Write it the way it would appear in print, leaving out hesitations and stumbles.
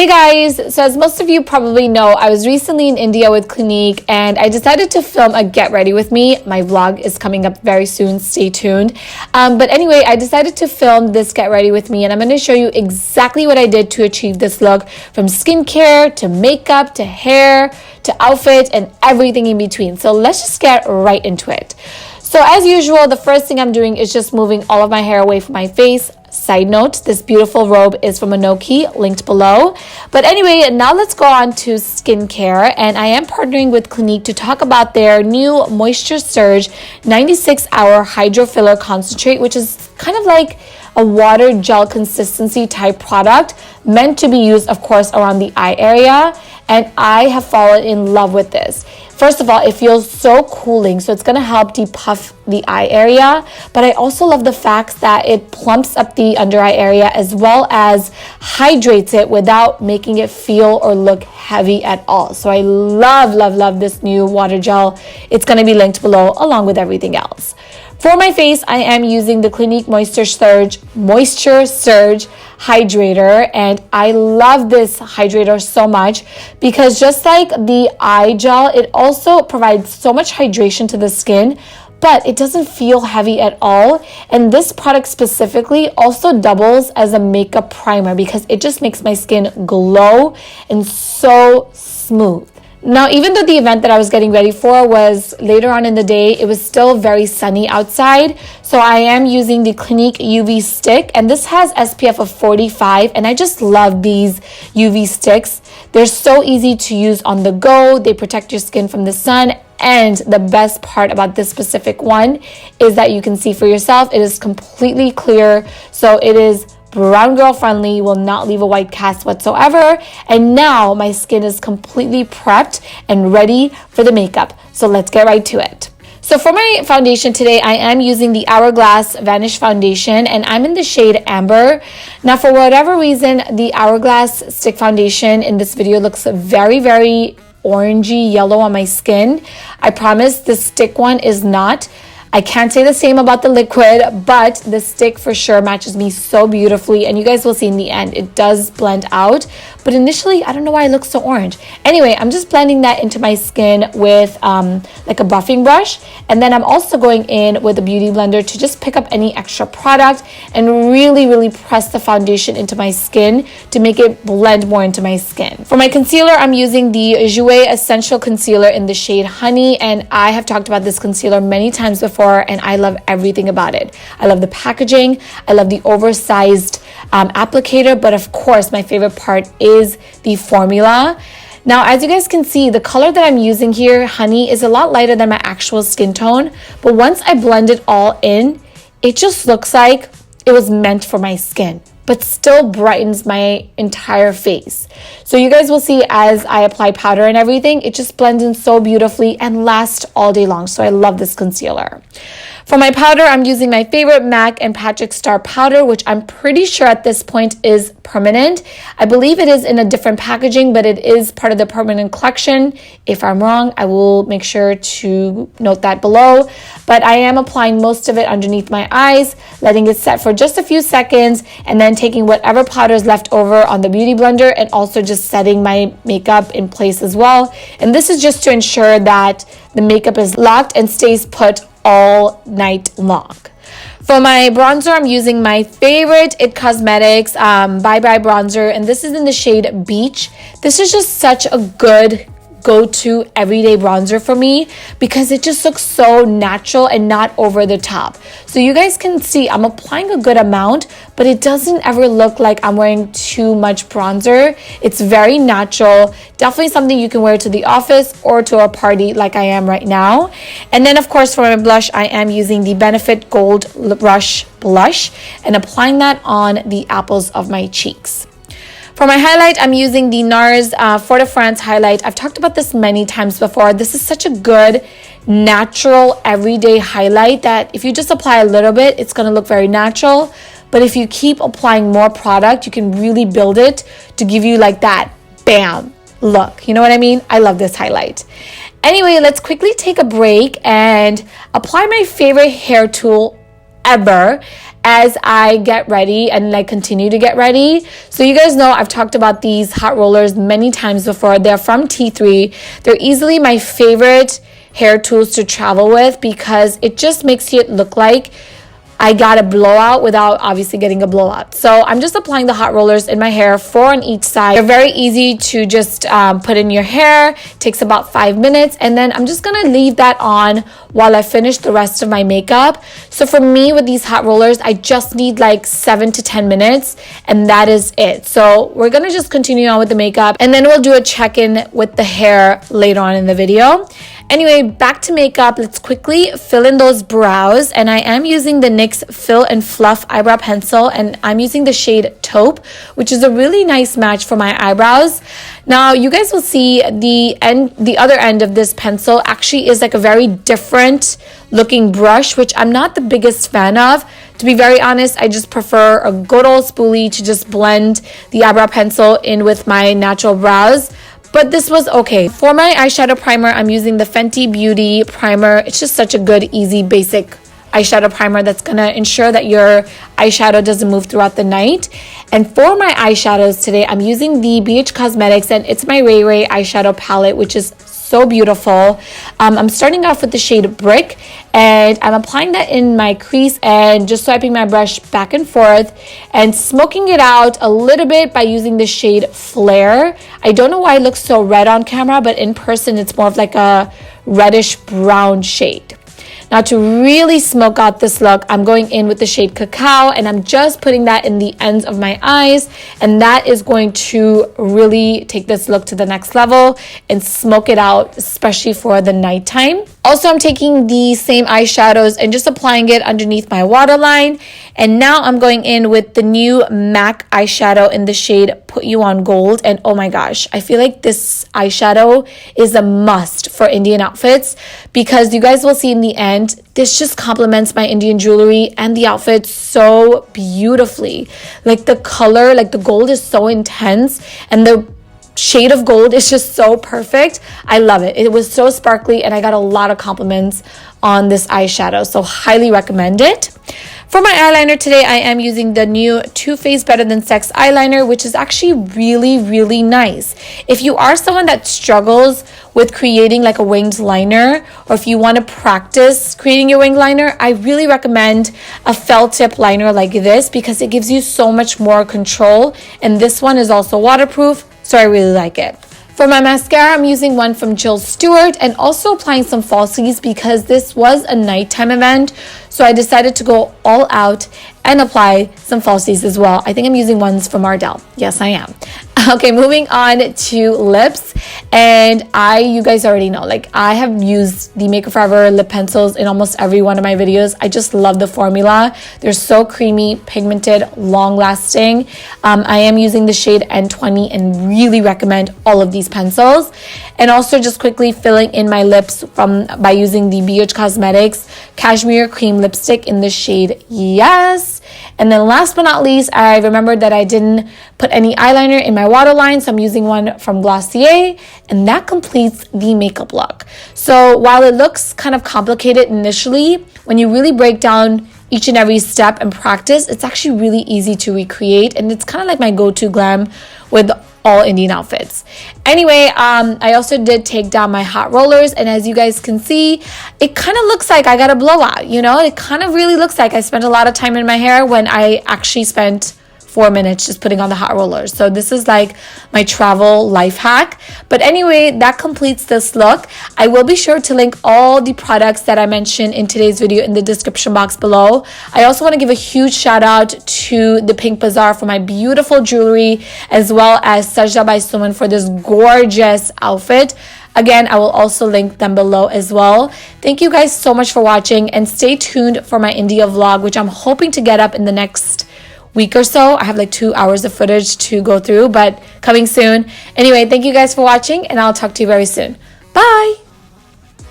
Hey guys, so as most of you probably know, I was recently in India with Clinique and I decided to film a get ready with me. My vlog is coming up very soon, stay tuned. But anyway, I decided to film this get ready with me and I'm going to show you exactly what I did to achieve this look, from skincare to makeup to hair to outfit and everything in between. So let's just get right into it. So as usual, the first thing I'm doing is just moving all of my hair away from my face. Side note, this beautiful robe is from Anoki, linked below. But anyway, now let's go on to skincare. And I am partnering with Clinique to talk about their new Moisture Surge 96-hour Hydro Filler Concentrate, which is kind of like a water gel consistency type product meant to be used, of course, around the eye area. And I have fallen in love with this. First of all, it feels so cooling, so it's going to help depuff the eye area. But I also love the fact that it plumps up the under eye area as well as hydrates it without making it feel or look heavy at all. So I love this new water gel. It's going to be linked below along with everything else. For my face, I am using the Clinique Moisture Surge Hydrator, and I love this hydrator so much because just like the eye gel, it also provides so much hydration to the skin, but it doesn't feel heavy at all. And this product specifically also doubles as a makeup primer because it just makes my skin glow and so smooth. Now, even though the event that I was getting ready for was later on in the day, it was still very sunny outside. So I am using the Clinique UV Stick, and this has SPF of 45, and I just love these UV sticks. They're so easy to use on the go. They protect your skin from the sun. And the best part about this specific one is that you can see for yourself. It is completely clear. So it is brown girl friendly, will not leave a white cast whatsoever. And now my skin is completely prepped and ready for the makeup. So let's get right to it. So for my foundation today, I am using the Hourglass Vanish foundation and I'm in the shade Amber. Now for whatever reason, the Hourglass stick foundation in this video looks very orangey yellow on my skin. I promise the stick one is not. I can't say the same about the liquid, but the stick for sure matches me so beautifully. And you guys will see in the end, it does blend out. But initially, I don't know why it looks so orange. Anyway, I'm just blending that into my skin with like a buffing brush. And then I'm also going in with a beauty blender to just pick up any extra product and really press the foundation into my skin to make it blend more into my skin. For my concealer, I'm using the Jouer Essential Concealer in the shade Honey. And I have talked about this concealer many times before, and I love everything about it. I love the packaging. I love the oversized applicator, but of course my favorite part is the formula. Now, as you guys can see, the color that I'm using here, Honey, is a lot lighter than my actual skin tone, but once I blend it all in, it just looks like it was meant for my skin, but still brightens my entire face. So you guys will see as I apply powder and everything, it just blends in so beautifully and lasts all day long. So I love this concealer. For my powder, I'm using my favorite MAC and Patrick Star powder, which I'm pretty sure at this point is permanent. I believe it is in a different packaging, but it is part of the permanent collection. If I'm wrong, I will make sure to note that below. But I am applying most of it underneath my eyes, letting it set for just a few seconds, and then taking whatever powder is left over on the beauty blender and also just setting my makeup in place as well. And this is just to ensure that the makeup is locked and stays put all night long. For my bronzer, I'm using my favorite IT Cosmetics byebye bronzer, and this is in the shade Beach. This is just such a good go-to everyday bronzer for me because it just looks so natural and not over the top. So you guys can see I'm applying a good amount, but it doesn't ever look like I'm wearing too much bronzer. It's very natural, definitely something you can wear to the office or to a party like I am right now. And then of course for my blush, I am using the Benefit Gold Rush blush and applying that on the apples of my cheeks. For my highlight, I'm using the NARS Fort de France highlight. I've talked about this many times before. This is such a good, natural, everyday highlight that if you just apply a little bit, it's going to look very natural. But if you keep applying more product, you can really build it to give you like that bam look. You know what I mean? I love this highlight. Anyway, let's quickly take a break and apply my favorite hair tool ever. as I get ready and like continue to get ready. So you guys know I've talked about these hot rollers many times before. They're from T3. They're easily my favorite hair tools to travel with because it just makes it look like I got a blowout without obviously getting a blowout. So I'm just applying the hot rollers in my hair, 4 on each side. They're very easy to just put in your hair. Takes about 5 minutes. And then I'm just gonna leave that on while I finish the rest of my makeup. So for me with these hot rollers, I just need like 7 to 10 minutes and that is it. So we're gonna just continue on with the makeup and then we'll do a check-in with the hair later on in the video. Anyway, back to makeup. Let's quickly fill in those brows. And I am using the NYX Fill Fluff eyebrow pencil. And I'm using the shade Taupe, which is a really nice match for my eyebrows. Now, you guys will see the other end of this pencil actually is like a very different looking brush, which I'm not the biggest fan of. To be very honest, I just prefer a good old spoolie to just blend the eyebrow pencil in with my natural brows. But this was okay. For my eyeshadow primer, I'm using the Fenty Beauty primer. It's just such a good, easy, basic eyeshadow primer that's gonna ensure that your eyeshadow doesn't move throughout the night. And for my eyeshadows today, I'm using the BH Cosmetics and itmyrayeraye eyeshadow palette, which is so beautiful. I'm starting off with the shade Brick and I'm applying that in my crease and just swiping my brush back and forth and smoking it out a little bit by using the shade Flare. I don't know why it looks so red on camera, but in person it's more of like a reddish brown shade. Now to really smoke out this look, I'm going in with the shade Cacao and I'm just putting that in the ends of my eyes, and that is going to really take this look to the next level and smoke it out, especially for the nighttime. Also, I'm taking the same eyeshadows and just applying it underneath my waterline. And now I'm going in with the new MAC eyeshadow in the shade Put You On Gold. And oh my gosh, I feel like this eyeshadow is a must for Indian outfits because you guys will see in the end, this just complements my Indian jewelry and the outfit so beautifully. Like the color, like the gold is so intense and the shade of gold is just so perfect. I love it. It was so sparkly and I got a lot of compliments on this eyeshadow, so highly recommend it. For my eyeliner today, I am using the new Too Faced Better Than Sex eyeliner, which is actually really nice. If you are someone that struggles with creating like a winged liner, or if you want to practice creating your winged liner, I really recommend a felt tip liner like this because it gives you so much more control. And this one is also waterproof, so I really like it. For my mascara, I'm using one from Stuart and also applying some falsies because this was a nighttime event. So I decided to go all out and apply some falsies as well. I think I'm using ones from Ardell. Yes, I am. Okay, moving on to lips. And you guys already know, like I have used the Makeup Forever lip pencils in almost every one of my videos. I just love the formula. They're so creamy, pigmented, long lasting. I am using the shade N20 and really recommend all of these pencils. And also just quickly filling in my lips by using the BH Cosmetics Cashmere Cream Lipstick in the shade Yes. And then last but not least, I remembered that I didn't put any eyeliner in my waterline, so I'm using one from Glossier, and that completes the makeup look. So while it looks kind of complicated initially, when you really break down each and every step and practice, it's actually really easy to recreate, and it's kind of like my go-to glam with all Indian outfits. Anyway, I also did take down my hot rollers, and as you guys can see, it kind of looks like I got a blowout, you know? It kind of really looks like I spent a lot of time in my hair when I actually spent 4 minutes just putting on the hot rollers. So this is like my travel life hack. But anyway, that completes this look. I will be sure to link all the products that I mentioned in today's video in the description box below. I also want to give a huge shout out to the Pink Bazaar for my beautiful jewelry, as well as Sajda by Suman for this gorgeous outfit. Again, I will also link them below as well. Thank you guys so much for watching, and stay tuned for my India vlog, which I'm hoping to get up in the next week or so. I have like 2 hours of footage to go through, but coming soon. Anyway, thank you guys for watching, and I'll talk to you very soon. Bye!